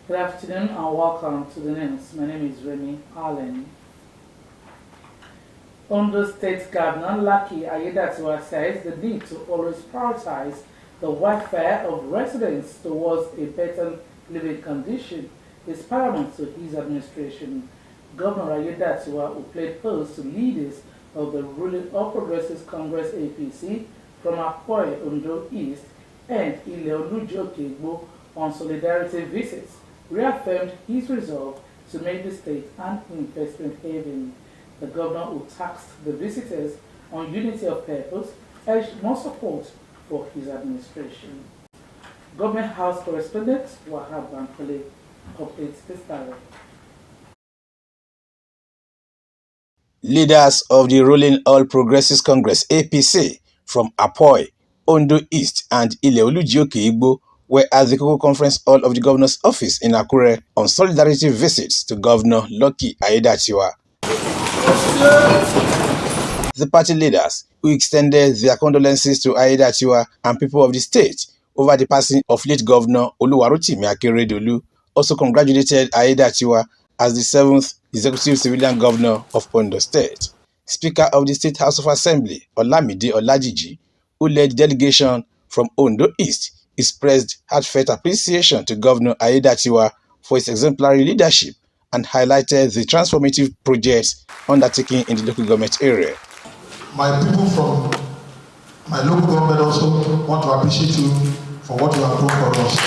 Good afternoon and welcome to the news. My name is Remy Allen. Ondo State Governor Lucky Aiyedatiwa says the need to always prioritize the welfare of residents towards a better living condition is paramount to his administration. Governor Aiyedatiwa, who played host to leaders of the ruling All Progressives Congress APC from Akpoy, Ondo East, and Ile-Oluji-Okigbo on solidarity visits, reaffirmed his resolve to make the state an investment haven. The governor, who tasked the visitors on unity of purpose, urged more support for his administration. Government House correspondent Wahab Bankole updates this story. Leaders of the ruling All Progressives Congress APC from Akpoy, Ondo East and Ile-Oluji-Okigbo were at the Koko Conference Hall of the Governor's Office in Akure on solidarity visits to Governor Lucky Aiyedatiwa. The party leaders, who extended their condolences to Aiyedatiwa and people of the state over the passing of late Governor Oluwarotimi Akeredolu, also congratulated Aiyedatiwa as the 7th executive civilian governor of Ondo State. Speaker of the State House of Assembly, Olamide Olajiji, who led the delegation from Ondo East, expressed heartfelt appreciation to Governor Aiyedatiwa for his exemplary leadership and highlighted the transformative projects undertaken in the local government area. My people from my local government also want to appreciate you for what you have done for us.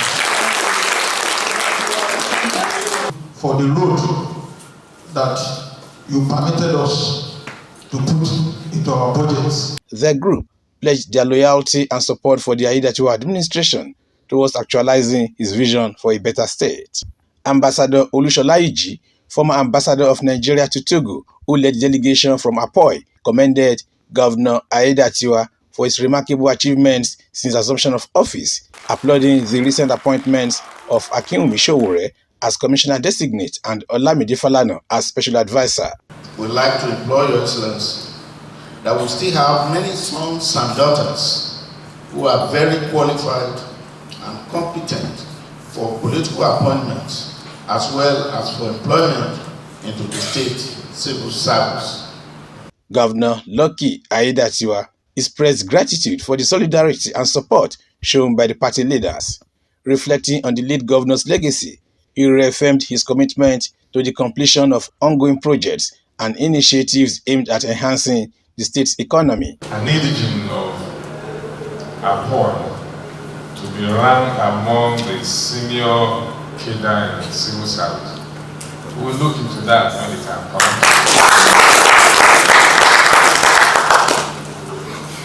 For the road that you permitted us to put into our budgets. The group pledged their loyalty and support for the Aiyedatiwa administration towards actualizing his vision for a better state. Ambassador Olushola Iji, former ambassador of Nigeria to Togo, who led the delegation from Akpoy, commended Governor Aiyedatiwa for his remarkable achievements since assumption of office, applauding the recent appointments of Akinwumi Sowore as Commissioner Designate and Olamide Falana as Special Advisor. We'd like to implore Your Excellency that we still have many sons and daughters who are very qualified and competent for political appointments as well as for employment into the state civil service. Governor Lucky Aiyedatiwa expressed gratitude for the solidarity and support shown by the party leaders. Reflecting on the late governor's legacy, he reaffirmed his commitment to the completion of ongoing projects and initiatives aimed at enhancing the state's economy. An indigene of Akpoy to be ranked among the senior cadre in civil service. We will look into that when the time comes.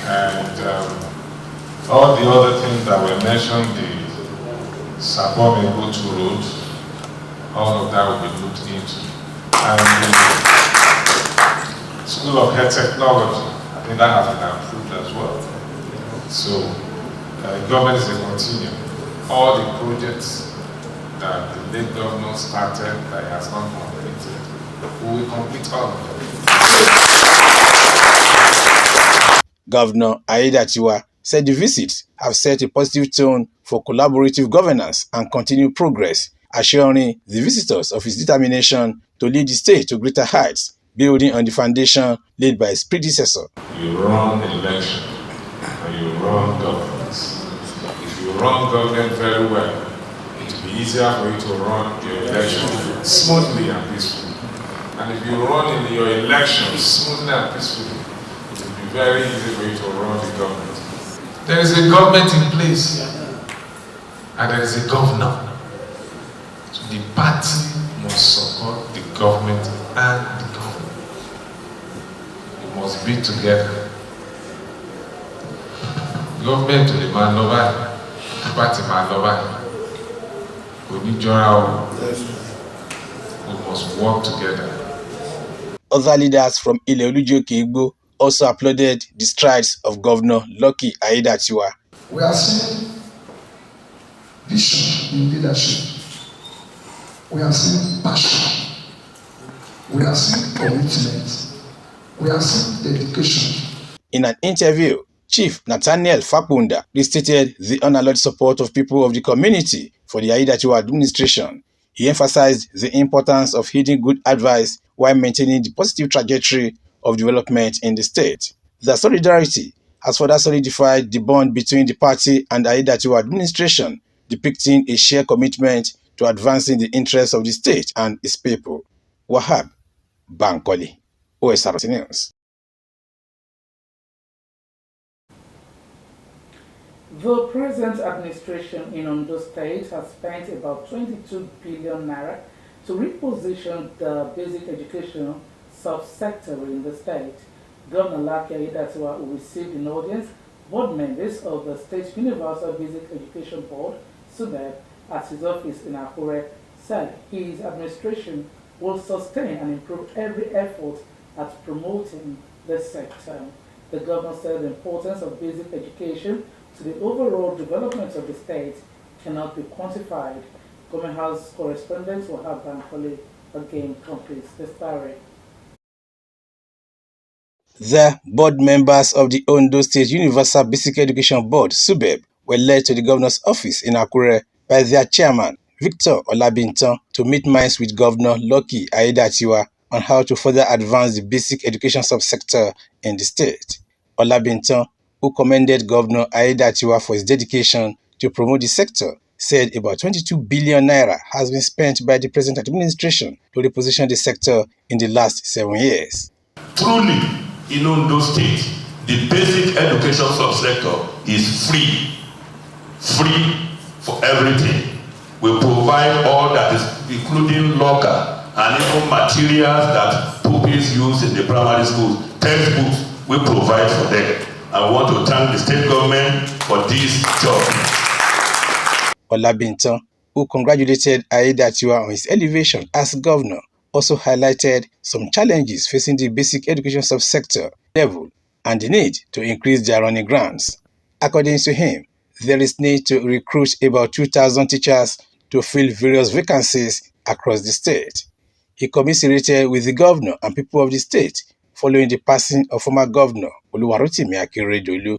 And all the other things that were mentioned, the Sabon-Egotu Road, all of that will be looked into. And the School of Health Technology, I think that has been approved as well. So, government is continuing. All the projects that the late governor started that he has not completed, we will complete all of them. Governor Aiyedatiwa said the visits have set a positive tone for collaborative governance and continued progress, assuring the visitors of his determination to lead the state to greater heights, building on the foundation laid by his predecessor. You run election and you run governance. If you run government very well, it will be easier for you to run your election smoothly and peacefully. And if you run in your elections smoothly and peacefully, it will be very easy for you to run the government. There is a government in place, and there is a governor. So the party must support the government and the government. We must be together. Government to the man over, the party man over. We need your we must work together. Other leaders from Ile-Oluji-Okigbo also applauded the strides of Governor Lucky Aiyedatiwa. We are seeing vision in leadership. We are seeing passion. We are seeing commitment. We are seeing dedication. In an interview, Chief Nathaniel Fakunda restated the unalloyed support of people of the community for the Aiyedatiwa administration. He emphasized the importance of heeding good advice while maintaining the positive trajectory of development in the state. The solidarity has further solidified the bond between the party and Aiyedatiwa administration, depicting a shared commitment to advancing the interests of the state and its people. Wahab Bankole, Osrc News. The present administration in Ondo State has spent about 22 billion naira to reposition the basic education subsector in the state. Governor Lucky Aiyedatiwa, who received in audience board members of the State Universal Basic Education Board, SUBEB, at his office in Akure, said his administration will sustain and improve every effort at promoting the sector. The governor said the importance of basic education to the overall development of the state cannot be quantified. Government House correspondent Wahab Bankole again completes the story. The board members of the Ondo State Universal Basic Education Board, SUBEB, were led to the governor's office in Akure by their chairman, Victor Olabintan, to meet minds with Governor Lucky Aiyedatiwa on how to further advance the basic education subsector in the state. Olabintan, who commended Governor Aiyedatiwa for his dedication to promote the sector, said about 22 billion naira has been spent by the present administration to reposition the sector in the last 7 years. Truly, in Ondo State, the basic education subsector is free for everything. We provide all that is, including locker and even materials that pupils use in the primary schools, textbooks, we provide for them. I want to thank the state government for this job. Olabintan, who congratulated Aiyedatiwa on his elevation as governor, also highlighted some challenges facing the basic education subsector level and the need to increase their running grants. According to him, there is need to recruit about 2,000 teachers to fill various vacancies across the state. He commiserated with the governor and people of the state following the passing of former governor Oluwarotimi Akeredolu.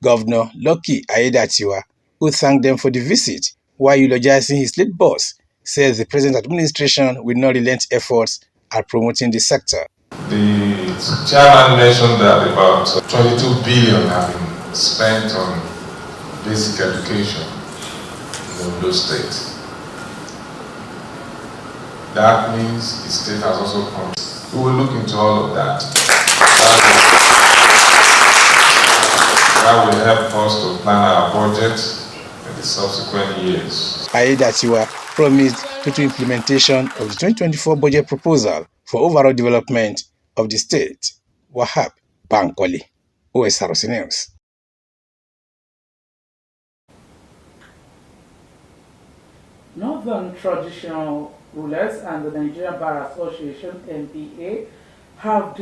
Governor Lucky Aiyedatiwa, who thanked them for the visit while eulogizing his late boss, says the present administration will not relent efforts at promoting the sector. The chairman mentioned that about 22 billion have been spent on basic education in Ondo State. That means the state has also come. We will look into all of that. That will help us to plan our budget in the subsequent years. Aiyedatiwa promised total implementation of the 2024 budget proposal for overall development of the state. Wahab Bankole, Osrc News. Northern Traditional Rulers and the Nigerian Bar Association, NBA, have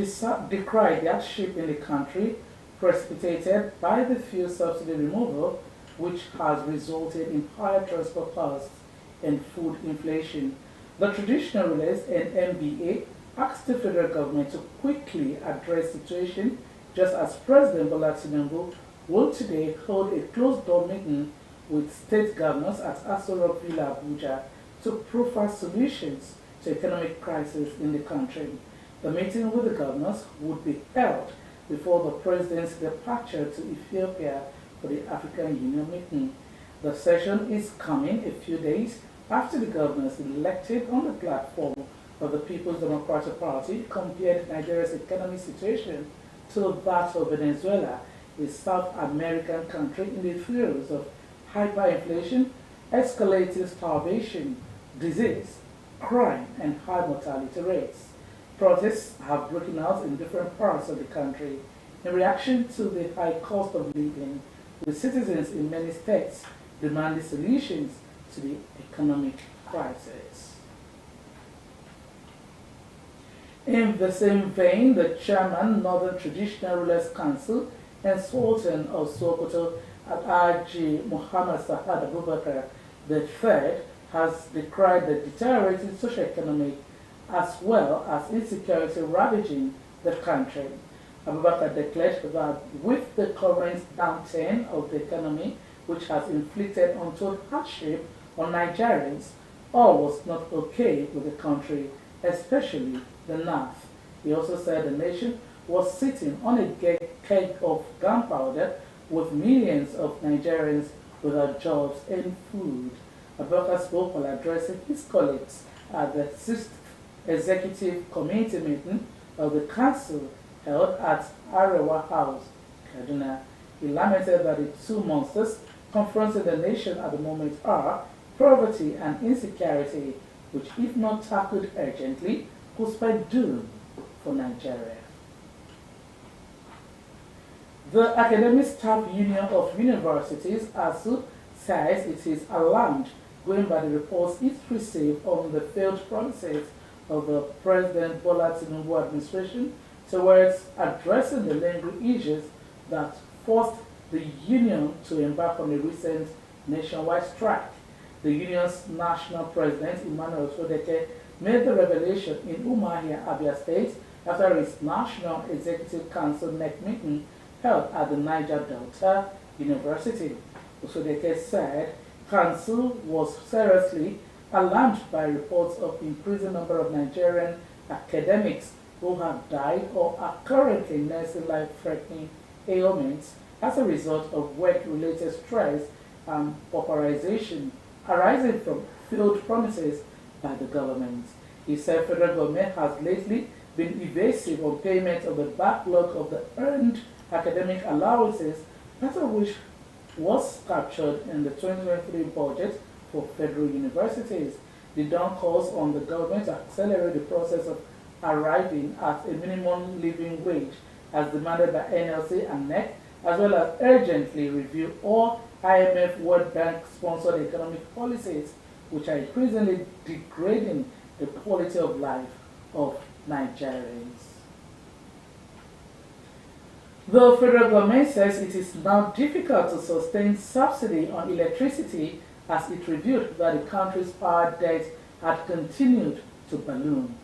decried the hardship in the country precipitated by the fuel subsidy removal, which has resulted in higher transport costs and food inflation. The Traditional Rulers and NBA asked the federal government to quickly address the situation, just as President Bola Tinubu will today hold a closed-door meeting with state governors at Osrc Villa, Abuja, to profile solutions to economic crisis in the country. The meeting with the governors would be held before the president's departure to Ethiopia for the African Union meeting. The session is coming a few days after the governors elected on the platform of the People's Democratic Party compared Nigeria's economic situation to that of Venezuela, a South American country in the throes of hyperinflation, escalating starvation, disease, crime, and high mortality rates. Protests have broken out in different parts of the country in reaction to the high cost of living, with citizens in many states demanding solutions to the economic crisis. In the same vein, the chairman, Northern Traditional Rulers Council, and Sultan of Sokoto, Alhaji Muhammad Sahad Abubakar III, has decried the deteriorating socio-economic as well as insecurity ravaging the country. Abubakar declared that with the current downturn of the economy, which has inflicted untold hardship on Nigerians, all was not okay with the country, especially the North. He also said the nation was sitting on a keg of gunpowder with millions of Nigerians without jobs and food. Abubakar spoke while addressing his colleagues at the 6th Executive Committee meeting of the Council held at Arewa House, Kaduna. He lamented that the two monsters confronting the nation at the moment are poverty and insecurity, which, if not tackled urgently, could spell doom for Nigeria. The Academic Staff Union of Universities, ASU, says it is alarmed going by the reports it received on the failed promises of the President Bola Tinubu administration towards addressing the lingering issues that forced the union to embark on a recent nationwide strike. The union's national president, Emmanuel Sodeke, made the revelation in Umuahia, Abia State, after its National Executive Council NEC meeting held at the Niger Delta University. Sodeke said Council was seriously alarmed by reports of increasing number of Nigerian academics who have died or are currently nursing life-threatening ailments as a result of work-related stress and pauperization arising from failed promises by the government. He said federal government has lately been evasive on payment of the backlog of the earned academic allowances, part of which was captured in the 2023 budget for federal universities. The Dawn calls on the government to accelerate the process of arriving at a minimum living wage as demanded by NLC and NEC, as well as urgently review all IMF World Bank sponsored economic policies which are increasingly degrading the quality of life of Nigerians. The federal government says it is now difficult to sustain subsidy on electricity as it revealed that the country's power debt had continued to balloon.